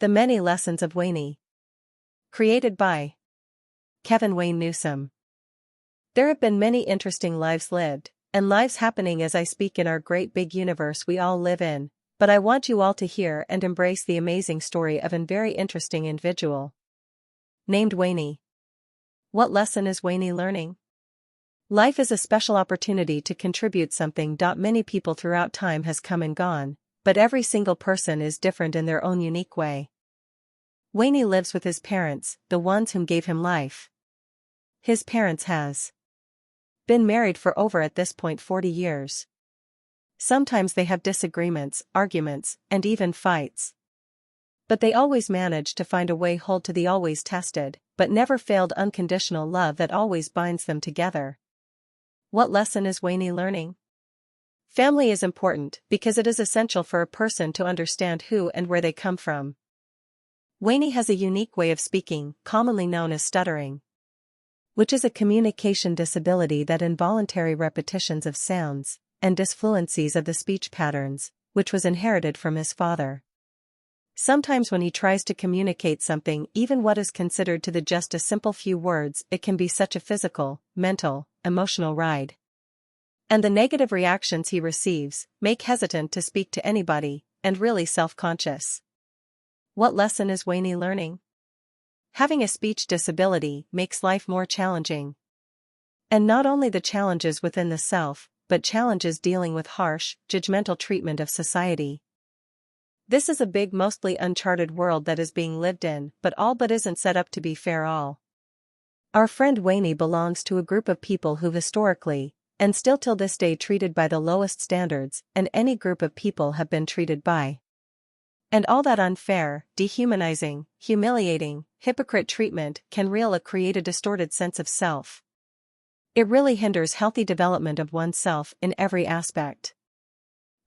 The Many Lessons of Wayney. Created by Kevin Wayne Newsom. There have been many interesting lives lived, and lives happening as I speak in our great big universe we all live in, but I want you all to hear and embrace the amazing story of a very interesting individual named Wayney. What lesson is Wayney learning? Life is a special opportunity to contribute something. Many people throughout time has come and gone, but every single person is different in their own unique way. Wayney lives with his parents, the ones whom gave him life. His parents has been married for over at this point 40 years. Sometimes they have disagreements, arguments, and even fights. But they always manage to find a way hold to the always tested, but never failed unconditional love that always binds them together. What lesson is Wayney learning? Family is important because it is essential for a person to understand who and where they come from. Wayney has a unique way of speaking, commonly known as stuttering, which is a communication disability that involuntary repetitions of sounds and disfluencies of the speech patterns, which was inherited from his father. Sometimes when he tries to communicate something, even what is considered to the just a simple few words, it can be such a physical, mental, emotional ride. And the negative reactions he receives make hesitant to speak to anybody, and really self-conscious. What lesson is Wayney learning? Having a speech disability makes life more challenging. And not only the challenges within the self, but challenges dealing with harsh, judgmental treatment of society. This is a big, mostly uncharted world that is being lived in, but all but isn't set up to be fair all. Our friend Wayney belongs to a group of people who've historically, and still till this day treated by the lowest standards, and any group of people have been treated by. And all that unfair, dehumanizing, humiliating, hypocrite treatment can really create a distorted sense of self. It really hinders healthy development of oneself in every aspect.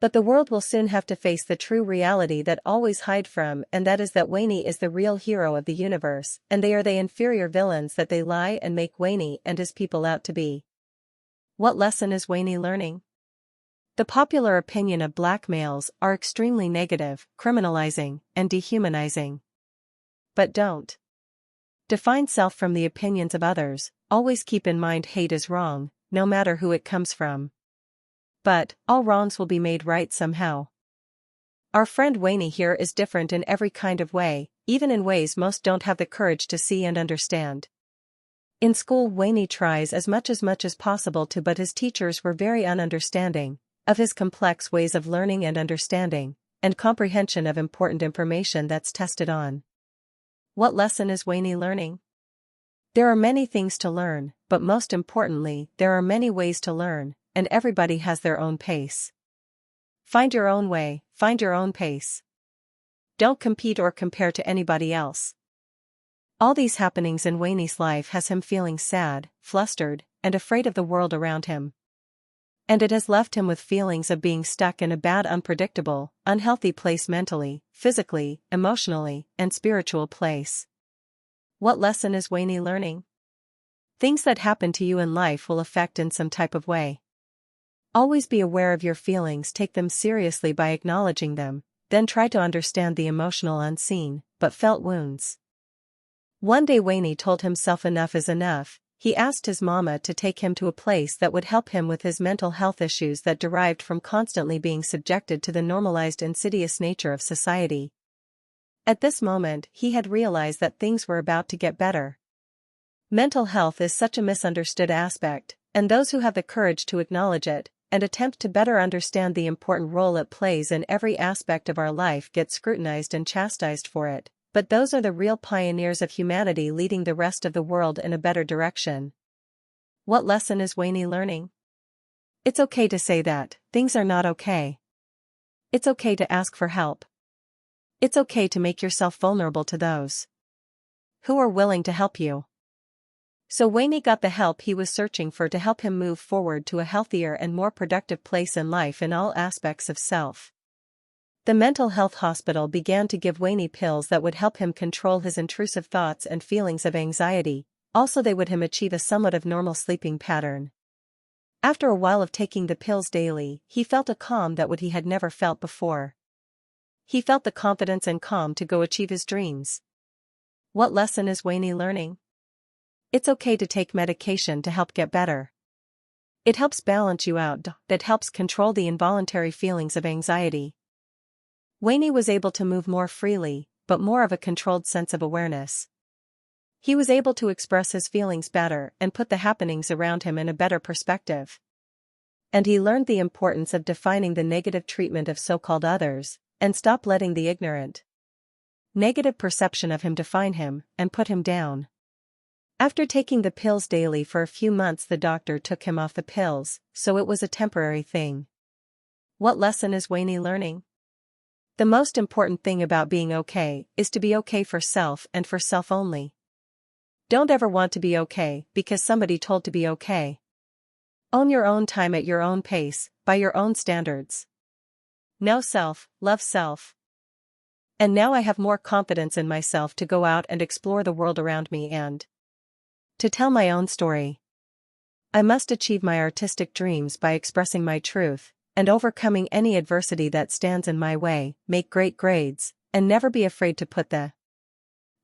But the world will soon have to face the true reality that always hide from, and that is that Wayney is the real hero of the universe, and they are the inferior villains that they lie and make Wayney and his people out to be. What lesson is Wayney learning? The popular opinion of black males are extremely negative, criminalizing, and dehumanizing. But don't define self from the opinions of others. Always keep in mind hate is wrong, no matter who it comes from. But all wrongs will be made right somehow. Our friend Wayney here is different in every kind of way, even in ways most don't have the courage to see and understand. In school, Wayney tries as much as possible to, but his teachers were very ununderstanding of his complex ways of learning and understanding, and comprehension of important information that's tested on. What lesson is Wayney learning? There are many things to learn, but most importantly, there are many ways to learn, and everybody has their own pace. Find your own way, find your own pace. Don't compete or compare to anybody else. All these happenings in Wayney's life has him feeling sad, flustered, and afraid of the world around him. And it has left him with feelings of being stuck in a bad, unpredictable, unhealthy place mentally, physically, emotionally, and spiritual place. What lesson is Wayney learning? Things that happen to you in life will affect in some type of way. Always be aware of your feelings, take them seriously by acknowledging them, then try to understand the emotional unseen, but felt wounds. One day Wayney told himself enough is enough. He asked his mama to take him to a place that would help him with his mental health issues that derived from constantly being subjected to the normalized insidious nature of society. At this moment, he had realized that things were about to get better. Mental health is such a misunderstood aspect, and those who have the courage to acknowledge it, and attempt to better understand the important role it plays in every aspect of our life get scrutinized and chastised for it. But those are the real pioneers of humanity leading the rest of the world in a better direction. What lesson is Wayney learning? It's okay to say that things are not okay. It's okay to ask for help. It's okay to make yourself vulnerable to those who are willing to help you. So Wayney got the help he was searching for to help him move forward to a healthier and more productive place in life in all aspects of self. The mental health hospital began to give Wayney pills that would help him control his intrusive thoughts and feelings of anxiety. Also, they would help him achieve a somewhat of normal sleeping pattern. After a while of taking the pills daily, he felt a calm that he had never felt before. He felt the confidence and calm to go achieve his dreams. What lesson is Wayney learning? It's okay to take medication to help get better. It helps balance you out, that helps control the involuntary feelings of anxiety. Wayney was able to move more freely, but more of a controlled sense of awareness. He was able to express his feelings better and put the happenings around him in a better perspective. And he learned the importance of defining the negative treatment of so-called others, and stop letting the ignorant, negative perception of him define him and put him down. After taking the pills daily for a few months, the doctor took him off the pills, so it was a temporary thing. What lesson is Wayney learning? The most important thing about being okay is to be okay for self and for self only. Don't ever want to be okay because somebody told to be okay. Own your own time at your own pace, by your own standards. Know self, love self. And now I have more confidence in myself to go out and explore the world around me and to tell my own story. I must achieve my artistic dreams by expressing my truth, and overcoming any adversity that stands in my way, make great grades, and never be afraid to put the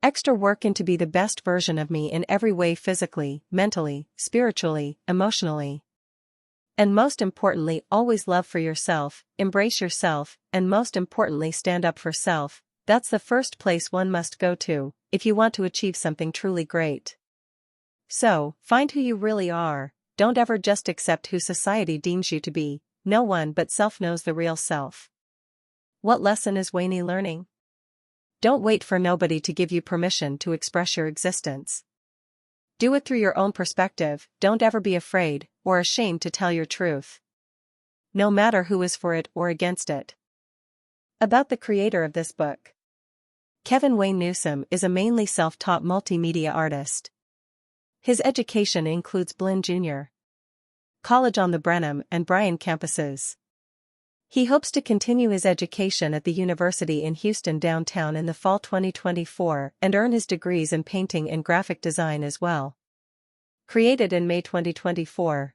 extra work in to be the best version of me in every way, physically, mentally, spiritually, emotionally. And most importantly, always love for yourself, embrace yourself, and most importantly, stand up for self. That's the first place one must go to, if you want to achieve something truly great. So, find who you really are, don't ever just accept who society deems you to be, no one but self knows the real self. What lesson is Wayney learning? Don't wait for nobody to give you permission to express your existence. Do it through your own perspective, don't ever be afraid, or ashamed to tell your truth. No matter who is for it or against it. About the creator of this book. Kevin Wayne Newsom is a mainly self-taught multimedia artist. His education includes Blinn Jr. College on the Brenham and Bryan campuses. He hopes to continue his education at the University in Houston downtown in the fall 2024 and earn his degrees in painting and graphic design as well. Created in May 2024.